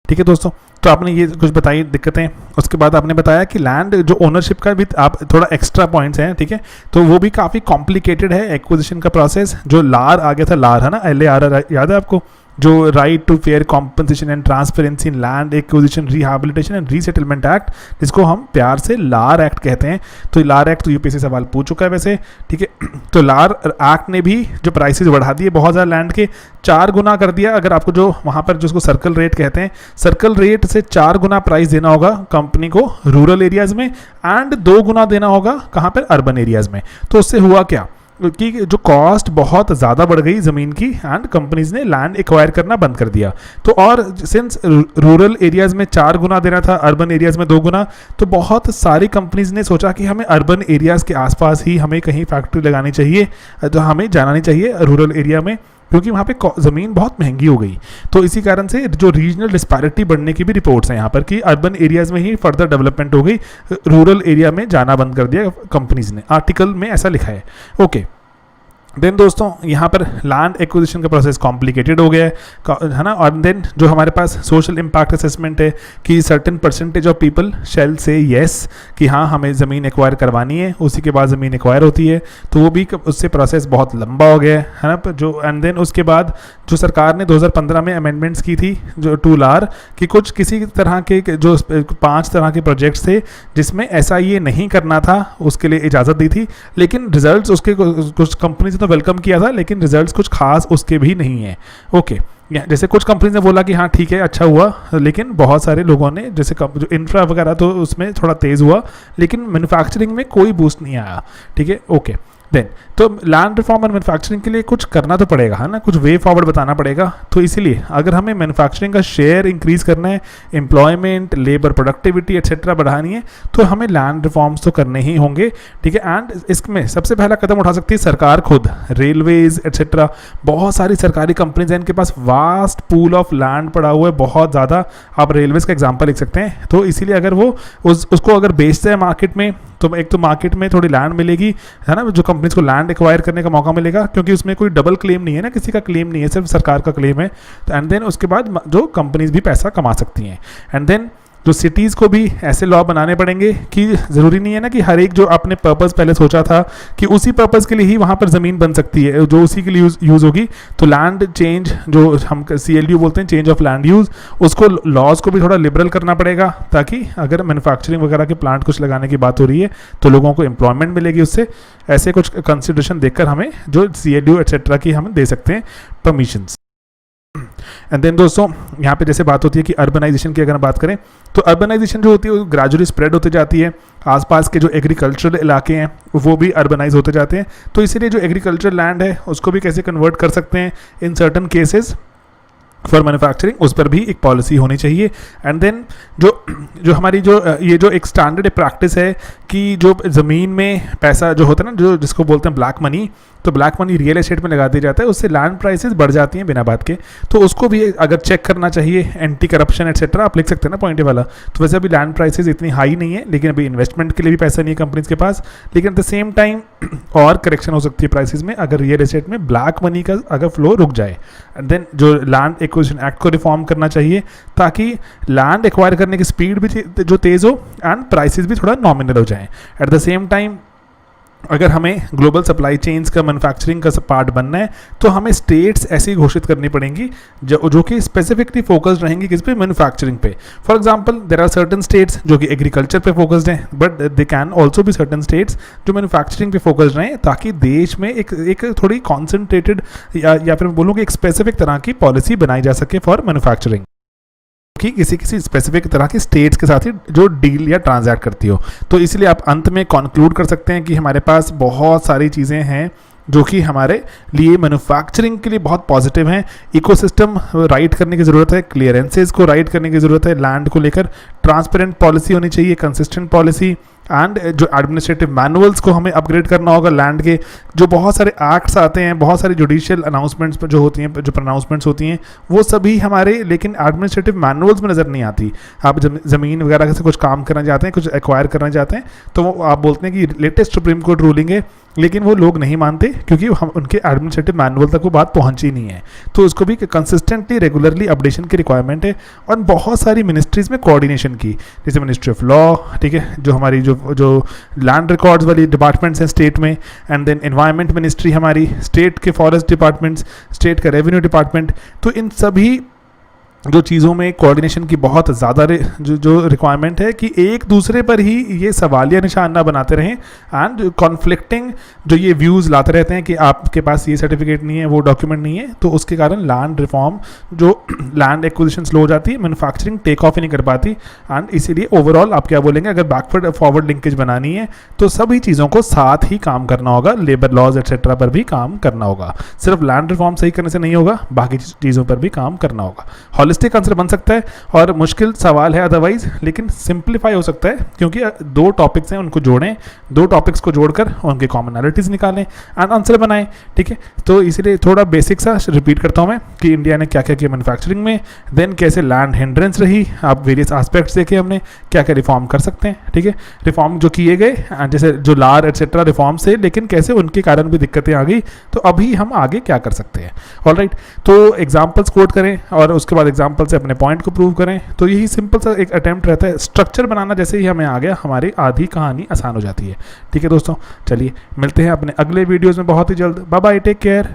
ठीक है दोस्तों। तो आपने ये कुछ बताई दिक्कतें, उसके बाद आपने बताया कि लैंड जो ओनरशिप का भी आप थोड़ा एक्स्ट्रा पॉइंट्स हैं, ठीक है, तो वो भी काफ़ी कॉम्प्लिकेटेड है एक्विजिशन का प्रोसेस। जो लार आ गया था, लार है ना, LAR याद है आपको, जो right to fair compensation and transparency in land acquisition rehabilitation and resettlement act, जिसको हम प्यार से लार एक्ट कहते हैं। तो लार एक्ट तो यूपीएससी सवाल पूछ चुका है वैसे, ठीक है। तो लार एक्ट ने भी जो प्राइसेस बढ़ा दिए बहुत ज़्यादा लैंड के, 4 गुना कर दिया। अगर आपको जो वहाँ पर जिसको सर्कल रेट कहते हैं, सर्कल रेट से 4 गुना प्राइस देना होगा कंपनी को रूरल एरियाज़ में, एंड 2 गुना देना होगा कहाँ पर, अर्बन एरियाज़ में। तो उससे हुआ क्या कि जो कॉस्ट बहुत ज़्यादा बढ़ गई ज़मीन की, एंड कंपनीज ने लैंड एक्वायर करना बंद कर दिया। तो और सिंस रूरल एरियाज़ में 4 गुना देना था, अर्बन एरियाज़ में 2 गुना, तो बहुत सारी कंपनीज ने सोचा कि हमें अर्बन एरियाज़ के आसपास ही हमें कहीं फैक्ट्री लगानी चाहिए, तो हमें जाना नहीं चाहिए रूरल एरिया में, क्योंकि वहाँ पे ज़मीन बहुत महंगी हो गई। तो इसी कारण से जो रीजनल डिस्पैरिटी बढ़ने की भी रिपोर्ट्स हैं यहाँ पर कि अर्बन एरियाज़ में ही फर्दर डेवलपमेंट हो गई, रूरल एरिया में जाना बंद कर दिया कंपनीज ने, आर्टिकल में ऐसा लिखा है। ओके, देन दोस्तों यहाँ पर लैंड एक्विजिशन का प्रोसेस कॉम्प्लिकेटेड हो गया है ना। और देन जो हमारे पास सोशल इम्पैक्ट असेसमेंट है कि certain percentage of people shall say yes कि हाँ हमें ज़मीन एक्वायर करवानी है, उसी के बाद ज़मीन एक्वायर होती है। तो वो भी उससे प्रोसेस बहुत लंबा हो गया है ना। जो एंड देन उसके बाद जो सरकार ने 2015 में अमेंडमेंट्स की थी जो टू लार, कि कुछ किसी तरह के जो 5 तरह के प्रोजेक्ट्स थे जिसमें ऐसा ये नहीं करना था, उसके लिए इजाज़त दी थी, लेकिन रिजल्ट्स उसके कुछ कंपनीज वेलकम किया था, लेकिन रिजल्ट्स कुछ खास उसके भी नहीं है। ओके, जैसे कुछ कंपनीज ने बोला कि हाँ ठीक है अच्छा हुआ, लेकिन बहुत सारे लोगों ने जैसे जो इंफ्रा वगैरह तो उसमें थोड़ा तेज़ हुआ, लेकिन मैन्युफैक्चरिंग में कोई बूस्ट नहीं आया, ठीक है। ओके, देन तो लैंड रिफॉर्म और मैन्युफैक्चरिंग के लिए कुछ करना तो पड़ेगा, है ना, कुछ वे फॉरवर्ड बताना पड़ेगा। तो इसीलिए अगर हमें मैन्युफैक्चरिंग का शेयर इंक्रीज करना है, एम्प्लॉयमेंट, लेबर प्रोडक्टिविटी एक्सेट्रा बढ़ानी है, तो हमें लैंड रिफॉर्म्स तो करने ही होंगे, ठीक है। एंड इसमें सबसे पहला कदम उठा सकती है सरकार खुद, रेलवेज एक्सेट्रा, बहुत सारी सरकारी कंपनीज हैं, इनके पास वास्ट पूल ऑफ लैंड पड़ा हुआ है बहुत ज़्यादा। आप रेलवेज का एग्जाम्पल लिख सकते हैं। तो इसीलिए अगर वो उसको अगर बेचते हैं मार्केट में, तो एक तो मार्केट में थोड़ी लैंड मिलेगी, है ना, जो कंपनीज को लैंड एक्वायर करने का मौका मिलेगा, क्योंकि उसमें कोई डबल क्लेम नहीं है ना, किसी का क्लेम नहीं है, सिर्फ सरकार का क्लेम है। तो एंड देन उसके बाद जो कंपनीज भी पैसा कमा सकती हैं। एंड देन जो सिटीज़ को भी ऐसे लॉ बनाने पड़ेंगे कि ज़रूरी नहीं है ना कि हर एक जो आपने पर्पस पहले सोचा था कि उसी पर्पस के लिए ही वहाँ पर ज़मीन बन सकती है, जो उसी के लिए यूज़ होगी। तो लैंड चेंज, जो हम CLU बोलते हैं, चेंज ऑफ लैंड यूज़, उसको लॉज को भी थोड़ा लिबरल करना पड़ेगा, ताकि अगर मैन्युफैक्चरिंग वगैरह के प्लांट कुछ लगाने की बात हो रही है तो लोगों को एम्प्लॉयमेंट मिलेगी उससे। ऐसे कुछ कंसिडरेशन देखकर हमें जो CLU एक्सेट्रा की हम दे सकते हैं परमिशंस। एंड देन दोस्तों यहाँ पे जैसे बात होती है कि अर्बनाइजेशन की अगर हम बात करें, तो अर्बनाइजेशन जो होती है वो ग्रेजुअली स्प्रेड होते जाती है, आसपास के जो एग्रीकल्चरल इलाके हैं वो भी अर्बनाइज होते जाते हैं। तो इसीलिए जो एग्रीकल्चरल लैंड है उसको भी कैसे कन्वर्ट कर सकते हैं in certain cases for manufacturing, उस पर भी एक पॉलिसी होनी चाहिए। एंड देन जो हमारी ये जो एक स्टैंडर्ड प्रैक्टिस है कि जो ज़मीन में पैसा जो होता है ना, जो जिसको बोलते हैं ब्लैक मनी, तो ब्लैक मनी रियल एस्टेट में लगा दिया जाता है, उससे लैंड प्राइसेस बढ़ जाती हैं बिना बात के। तो उसको भी अगर चेक करना चाहिए, एंटी करप्शन एक्सेट्रा आप लिख सकते हैं ना पॉइंट वाला। तो वैसे अभी लैंड प्राइसेस इतनी हाई नहीं है, लेकिन अभी इन्वेस्टमेंट के लिए भी पैसा नहीं है कंपनीज के पास, लेकिन एट द सेम टाइम और करेक्शन हो सकती है प्राइसेस में अगर रियल एस्टेट में ब्लैक मनी का अगर फ्लो रुक जाए। एंड देन जो लैंड एक्विजिशन एक्ट को रिफॉर्म करना चाहिए, ताकि लैंड एक्वायर करने की स्पीड भी जो तेज़ हो एंड प्राइसेस भी थोड़ा नॉमिनल हो जाए। एट द सेम टाइम अगर हमें ग्लोबल सप्लाई चेन्स का मैन्युफैक्चरिंग का पार्ट बनना है, तो हमें स्टेट्स ऐसी घोषित करनी पड़ेंगी जो कि स्पेसिफिकली फोकस्ड रहेंगी किस पे, मैन्युफैक्चरिंग पे। For example there are certain states जो कि एग्रीकल्चर पे फोकस्ड हैं, बट दे कैन ऑल्सो भी सर्टन स्टेट्स जो मैन्युफैक्चरिंग पे फोकस्ड रहें, ताकि देश में एक थोड़ी कॉन्सेंट्रेटेड या फिर बोलूँ कि एक स्पेसिफिक तरह की पॉलिसी बनाई जा सके फॉर मैन्युफैक्चरिंग, कि किसी स्पेसिफिक तरह के स्टेट्स के साथ ही जो डील या ट्रांजैक्ट करती हो। तो इसलिए आप अंत में कंक्लूड कर सकते हैं कि हमारे पास बहुत सारी चीज़ें हैं जो कि हमारे लिए मैन्युफैक्चरिंग के लिए बहुत पॉजिटिव हैं। इकोसिस्टम राइट करने की ज़रूरत है, क्लियरेंसेस को राइट करने की ज़रूरत है, लैंड को लेकर ट्रांसपेरेंट पॉलिसी होनी चाहिए, कंसिस्टेंट पॉलिसी, एंड जो एडमिनिस्ट्रेटिव मैनुअल्स को हमें अपग्रेड करना होगा लैंड के। जो बहुत सारे एक्ट्स आते हैं, बहुत सारी जुडिशियल अनाउंसमेंट्स जो होती हैं, जो प्रोनाउंसमेंट्स होती हैं, वो सभी हमारे लेकिन एडमिनिस्ट्रेटिव मैनुअल्स में नज़र नहीं आती। आप ज़मीन वगैरह से कुछ काम करना चाहते हैं, कुछ एक्वायर करना चाहते हैं, तो वो आप बोलते हैं कि लेटेस्ट सुप्रीम कोर्ट रूलिंग है, लेकिन वो लोग नहीं मानते क्योंकि हम उनके एडमिनिस्ट्रेटिव मैनुअल तक वो बात पहुंची नहीं है। तो उसको भी कंसिस्टेंटली रेगुलरली अपडेशन की रिक्वायरमेंट है। और बहुत सारी मिनिस्ट्रीज़ में कोऑर्डिनेशन की, जैसे मिनिस्ट्री ऑफ लॉ, ठीक है, जो हमारी जो जो लैंड रिकॉर्ड्स वाली डिपार्टमेंट्स हैं स्टेट में, एंड देन एनवायरनमेंट मिनिस्ट्री हमारी, स्टेट के फॉरेस्ट डिपार्टमेंट्स, स्टेट का रेवेन्यू डिपार्टमेंट। तो इन सभी जो चीज़ों में कोऑर्डिनेशन की बहुत ज़्यादा जो रिक्वायरमेंट है कि एक दूसरे पर ही ये सवालिया निशान ना बनाते रहें, एंड कॉन्फ्लिक्टिंग जो ये व्यूज़ लाते रहते हैं कि आपके पास ये सर्टिफिकेट नहीं है, वो डॉक्यूमेंट नहीं है, तो उसके कारण लैंड रिफॉर्म जो लैंड एक्विजिशन स्लो हो जाती है, मैन्युफैक्चरिंग टेक ऑफ ही नहीं कर पाती। एंड इसीलिए ओवरऑल आप क्या बोलेंगे, अगर बैकवर्ड फॉरवर्ड लिंकेज बनानी है तो सभी चीज़ों को साथ ही काम करना होगा, लेबर लॉज एक्सेट्रा पर भी काम करना होगा। सिर्फ लैंड रिफॉर्म सही करने से नहीं होगा, बाकी चीज़ों पर भी काम करना होगा। हॉलिस्टिक आंसर बन सकता है और मुश्किल सवाल है अदरवाइज, लेकिन सिंप्लीफाई हो सकता है क्योंकि दो टॉपिक्स हैं, उनको जोड़ें, दो टॉपिक्स को जोड़कर उनके कॉमनैलिटीज़ निकालें एंड आंसर बनाएं। ठीक है, तो इसीलिए थोड़ा बेसिक सा रिपीट करता हूं मैं कि इंडिया ने क्या क्या किया मैन्युफैक्चरिंग में, देन कैसे लैंड हिंड्रेंस रही, आप वेरियस एस्पेक्ट्स देखे हमने, क्या क्या रिफॉर्म कर सकते हैं। ठीक है, रिफॉर्म जो किए गए जैसे जो लार एटसेट्रा रिफॉर्म से, लेकिन कैसे उनके कारण भी दिक्कतें आ गई, तो अभी हम आगे क्या कर सकते हैं। ऑलराइट, तो एग्जाम्पल्स कोट करें और उसके बाद एग्जाम्पल से अपने पॉइंट को प्रूव करें। तो यही सिंपल सा एक अटेम्प्ट रहता है, स्ट्रक्चर बनाना जैसे ही हमें आ गया, हमारी आधी कहानी आसान हो जाती है। ठीक है दोस्तों, चलिए मिलते हैं अपने अगले वीडियोज़ में बहुत ही जल्द। Bye bye, take care.